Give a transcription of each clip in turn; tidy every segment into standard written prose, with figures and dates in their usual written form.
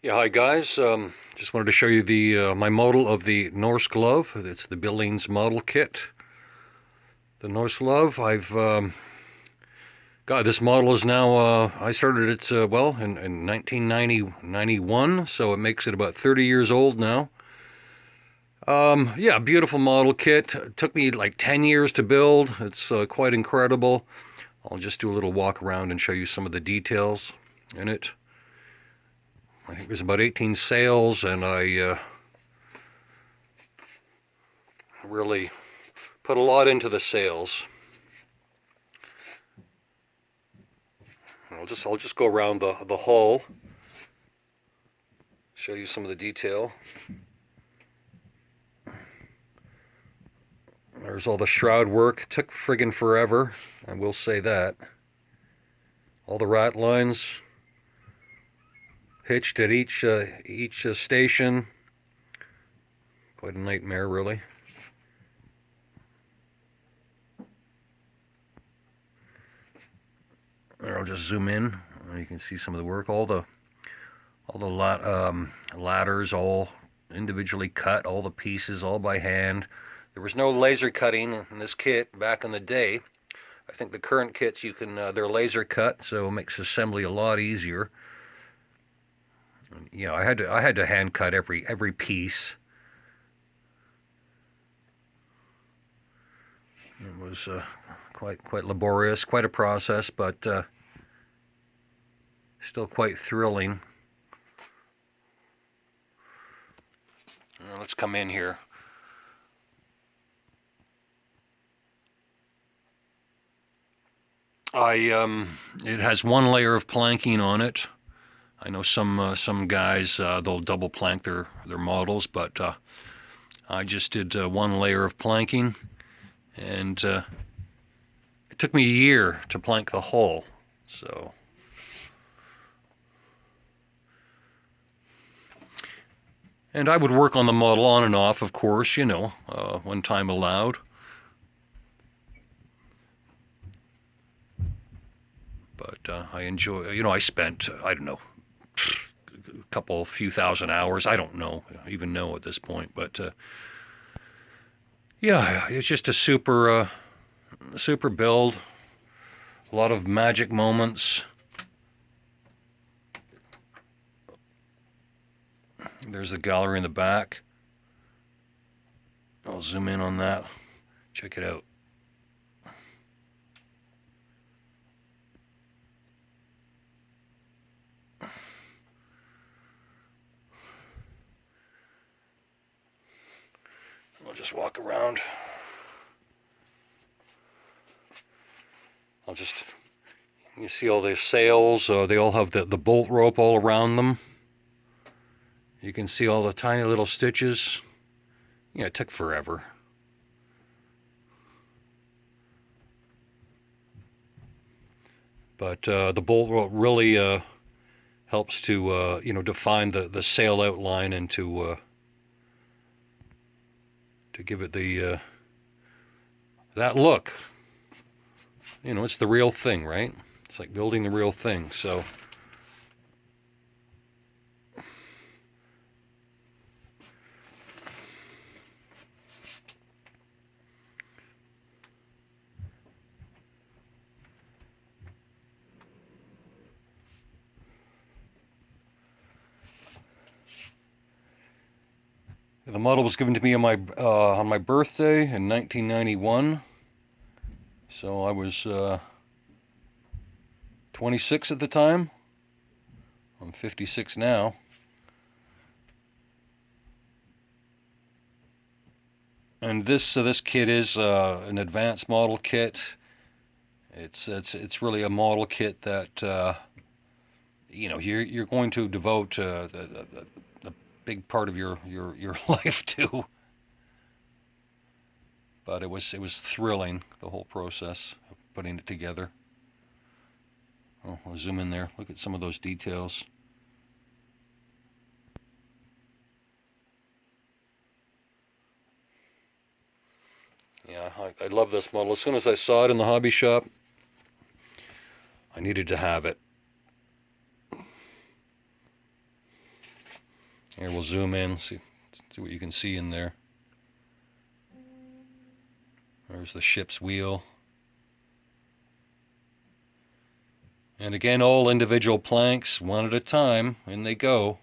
Yeah, hi guys. Just wanted to show you the my model of the Norse glove. It's the Billings model kit. The Norse glove. God, this model is now. I started it in 1991, so it makes it about 30 years old now. Yeah, beautiful model kit. It took me like 10 years to build. It's quite incredible. I'll just do a little walk around and show you some of the details in it. I think there's about 18 sails, and I really put a lot into the sails. I'll just go around the hull, show you some of the detail. There's all the shroud work. It took friggin' forever, I will say that. All the rat lines hitched at each station. Quite a nightmare, really. There, I'll just zoom in. You can see some of the work. All the ladders, all individually cut. All the pieces, all by hand. There was no laser cutting in this kit back in the day. I think the current kits they're laser cut, so it makes assembly a lot easier. You know, I had to hand cut every piece. It was quite laborious, quite a process, but still quite thrilling. Now let's come in here. It has one layer of planking on it. I know some guys they'll double plank their models, but I just did one layer of planking, and it took me a year to plank the hull. So, and I would work on the model on and off, of course, you know, when time allowed. But I enjoy, you know, I spent, I don't know, few thousand hours. I don't even know at this point, but yeah, it's just a super build. A lot of magic moments. There's the gallery in the back. I'll zoom in on that. Check it out. I'll just walk around. You see all the sails, they all have the bolt rope all around them. You can see all the tiny little stitches. Yeah, it took forever. But the bolt rope really helps to, define the sail outline and to give it that look. You know, it's the real thing, right? It's like building the real thing, so. The model was given to me on my birthday in 1991. So I was 26 at the time. I'm 56 now. And this kit is an advanced model kit. It's really a model kit that you're going to devote a big part of your life to. But it was thrilling, the whole process of putting it together. Oh, I'll zoom in there. Look at some of those details. Yeah, I love this model. As soon as I saw it in the hobby shop, I needed to have it. Here, we'll zoom in, see what you can see in there. There's the ship's wheel. And again, all individual planks, one at a time, in they go.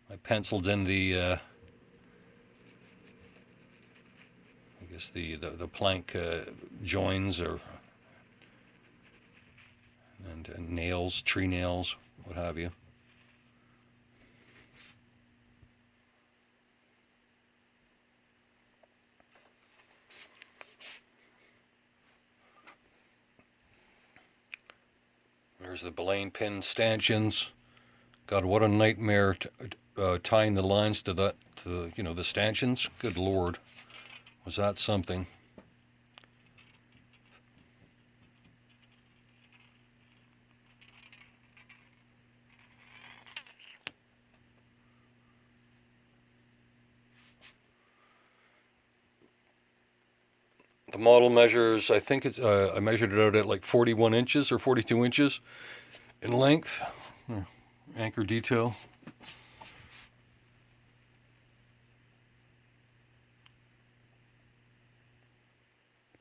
I penciled in the, I guess the plank joins and nails, tree nails, what have you. There's the belaying pin stanchions. God, what a nightmare tying the lines to the stanchions. Good Lord, was that something? The model measures, I think it's, I measured it out at like 41 inches or 42 inches in length. Anchor detail.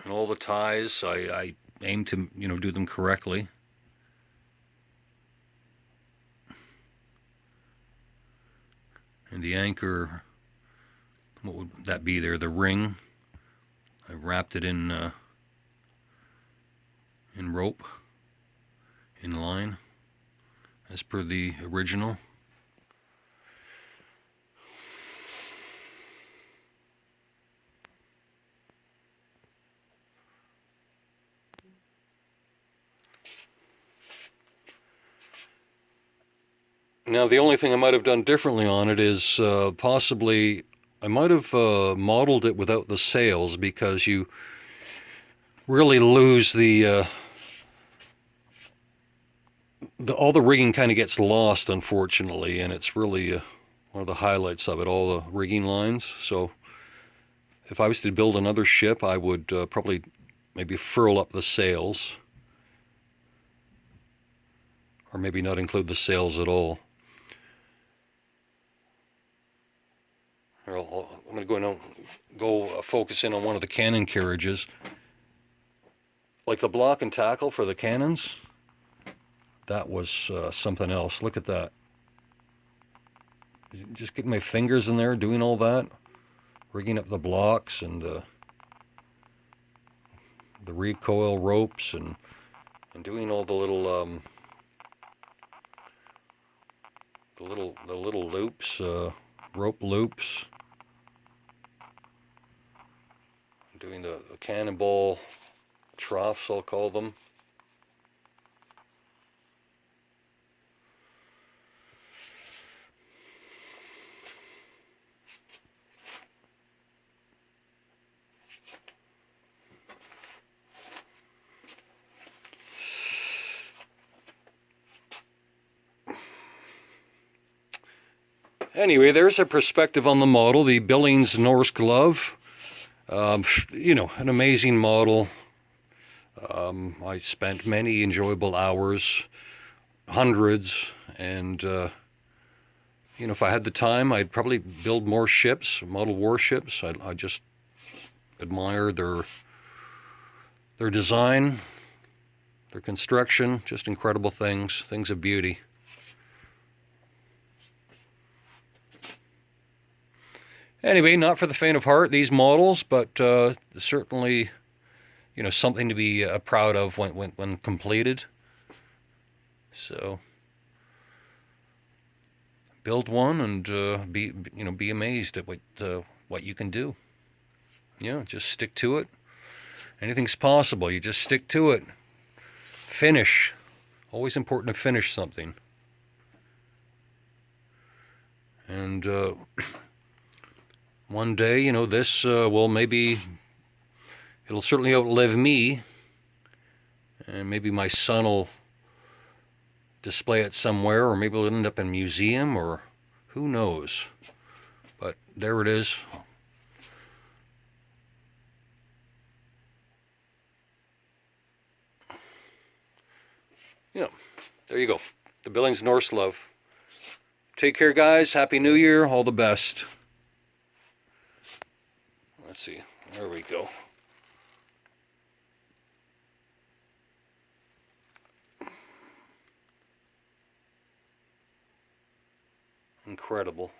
And all the ties, I aim to, do them correctly. And the anchor, what would that be there? The ring. I wrapped it in rope, in line, as per the original. Now, the only thing I might have done differently on it is possibly I might have modeled it without the sails, because you really lose all the rigging kind of gets lost, unfortunately, and it's really one of the highlights of it, all the rigging lines. So if I was to build another ship, I would probably maybe furl up the sails, or maybe not include the sails at all. I'm going to go in and focus in on one of the cannon carriages. Like the block and tackle for the cannons, that was something else. Look at that. Just getting my fingers in there, doing all that, rigging up the blocks and the recoil ropes and doing all the little loops, rope loops. Doing the cannonball troughs, I'll call them. Anyway, there's a perspective on the model, the Billings Norse glove. An amazing model. I spent many enjoyable hours, hundreds, and if I had the time, I'd probably build more ships, model warships. I just admire their design, their construction, just incredible things of beauty. Anyway, not for the faint of heart, these models, but certainly, something to be proud of when completed. So, build one and be amazed at what you can do. Yeah, just stick to it. Anything's possible. You just stick to it. Finish. Always important to finish something. And one day, this maybe it'll certainly outlive me, and maybe my son will display it somewhere, or maybe it'll end up in a museum, or who knows. But there it is. Yeah, there you go. the Billings Norselove. Take care, guys. Happy New Year. All the best. Let's see. There we go. Incredible.